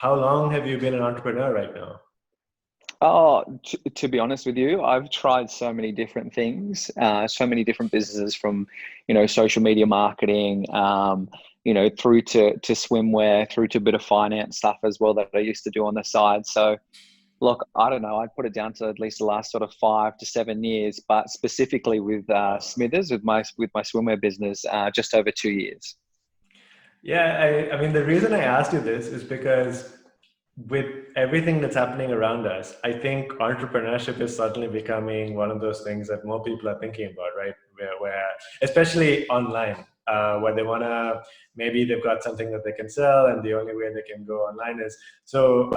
how long have you been an entrepreneur right now? Oh, to be honest with you, I've tried so many different things, so many different businesses from, social media marketing, through to swimwear, through to a bit of finance stuff as well that I used to do on the side. So, look, I don't know, I'd put it down to at least the last sort of 5 to 7 years, but specifically with Smithers, with my swimwear business, just over 2 years. Yeah, I mean, the reason I asked you this is because with everything that's happening around us, I think entrepreneurship is suddenly becoming one of those things that more people are thinking about, right? Where especially online, where they want to, maybe they've got something that they can sell, and the only way they can go online is. So,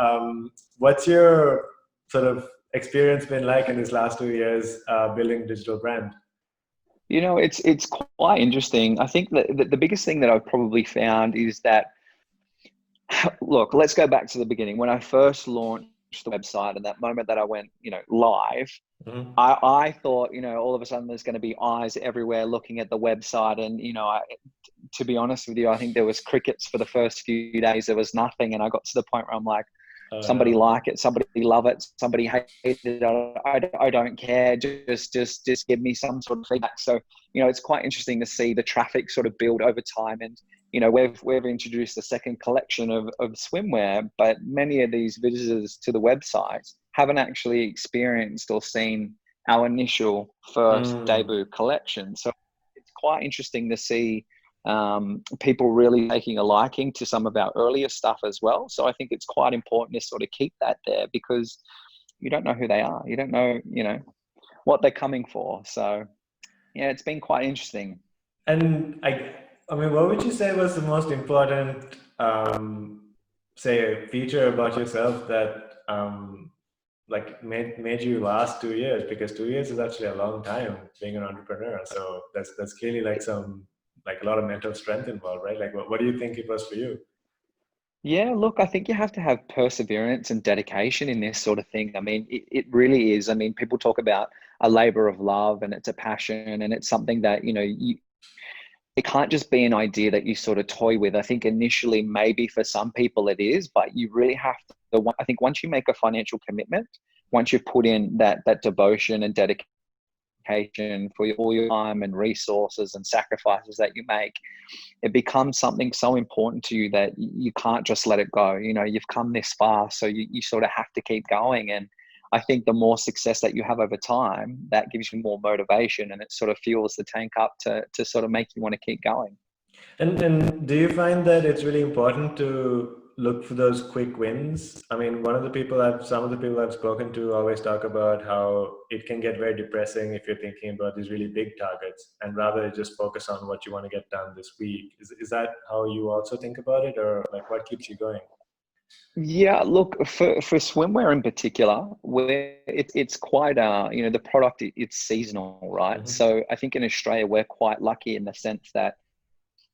what's your sort of experience been like in these last 2 years building digital brand? It's quite interesting. I think that the biggest thing that I've probably found is that, look, let's go back to the beginning. When I first launched the website and that moment that I went, live, Mhm. I thought, all of a sudden there's going to be eyes everywhere looking at the website. And, to be honest with you, I think there was crickets for the first few days. There was nothing. And I got to the point where I'm like, Oh somebody no. like it, somebody love it, somebody hate it. I don't care. Just give me some sort of feedback. So, it's quite interesting to see the traffic sort of build over time. And, we've introduced a second collection of swimwear, but many of these visitors to the website haven't actually experienced or seen our initial first Mm. debut collection. So it's quite interesting to see people really taking a liking to some of our earlier stuff as well. So I think it's quite important to sort of keep that there, because you don't know who they are. You don't know, what they're coming for. So yeah, it's been quite interesting. And I mean, what would you say was the most important, say, feature about yourself that like made you last 2 years? Because 2 years is actually a long time being an entrepreneur. So that's clearly like like a lot of mental strength involved, right? Like, what do you think it was for you? Yeah, look, I think you have to have perseverance and dedication in this sort of thing. I mean, it really is. I mean, people talk about a labor of love, and it's a passion, and it's something that, it can't just be an idea that you sort of toy with. I think initially, maybe for some people it is, but you really have to. I think once you make a financial commitment, once you've put in that devotion and dedication for all your time and resources and sacrifices that you make, it becomes something so important to you that you can't just let it go. You've come this far, so you sort of have to keep going. And I think the more success that you have over time, that gives you more motivation, and it sort of fuels the tank up to sort of make you want to keep going. And do you find that it's really important to look for those quick wins? I mean, some of the people I've spoken to always talk about how it can get very depressing if you're thinking about these really big targets, and rather just focus on what you want to get done this week. Is that how you also think about it, or like what keeps you going? Yeah, look, for swimwear in particular, where it's quite the product, it's seasonal, right? Hmm. So I think in Australia we're quite lucky in the sense that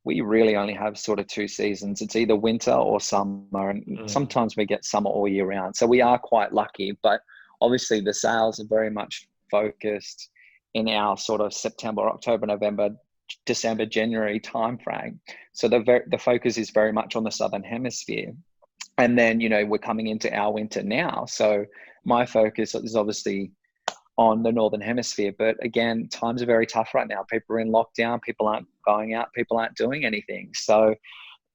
we really only have sort of two seasons. It's either winter or summer, and Mm. sometimes we get summer all year round. So we are quite lucky, but obviously the sales are very much focused in our sort of September, October, November, December, January timeframe. So the focus is very much on the Southern Hemisphere. And then, we're coming into our winter now. So my focus is obviously on the Northern Hemisphere. But again, times are very tough right now. People are in lockdown, people aren't going out, people aren't doing anything. So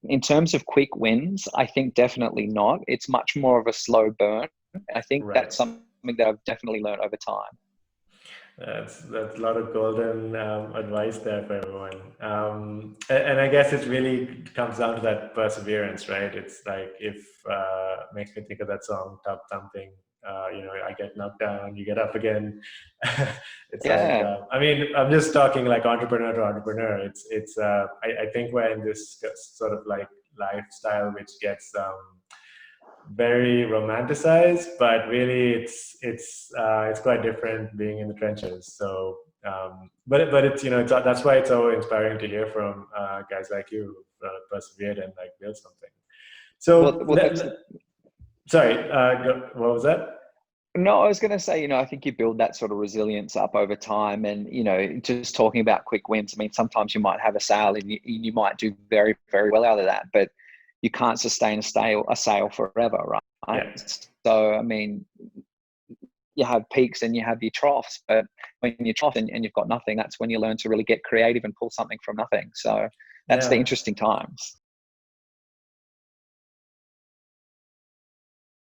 in terms of quick wins, I think definitely not. It's much more of a slow burn. I think Right. that's something that I've definitely learned over time. That's a lot of golden advice there for everyone. And I guess it really comes down to that perseverance, right? It's like if makes me think of that song "Top Thumping." I get knocked down, you get up again. It's like Yeah. I mean, I'm just talking like entrepreneur to entrepreneur. I think we're in this sort of like lifestyle which gets very romanticized, but really it's quite different being in the trenches. So, but it's that's why it's so inspiring to hear from guys like you who persevered and like built something. Well, So, well, that's sorry, what was that? No, I was going to say, I think you build that sort of resilience up over time. And, just talking about quick wins, I mean, sometimes you might have a sale and you might do very, very well out of that. But you can't sustain a sale forever, right? Yeah. So I mean, you have peaks and you have your troughs, but when you trough and you've got nothing, that's when you learn to really get creative and pull something from nothing. So that's the Yeah. interesting times.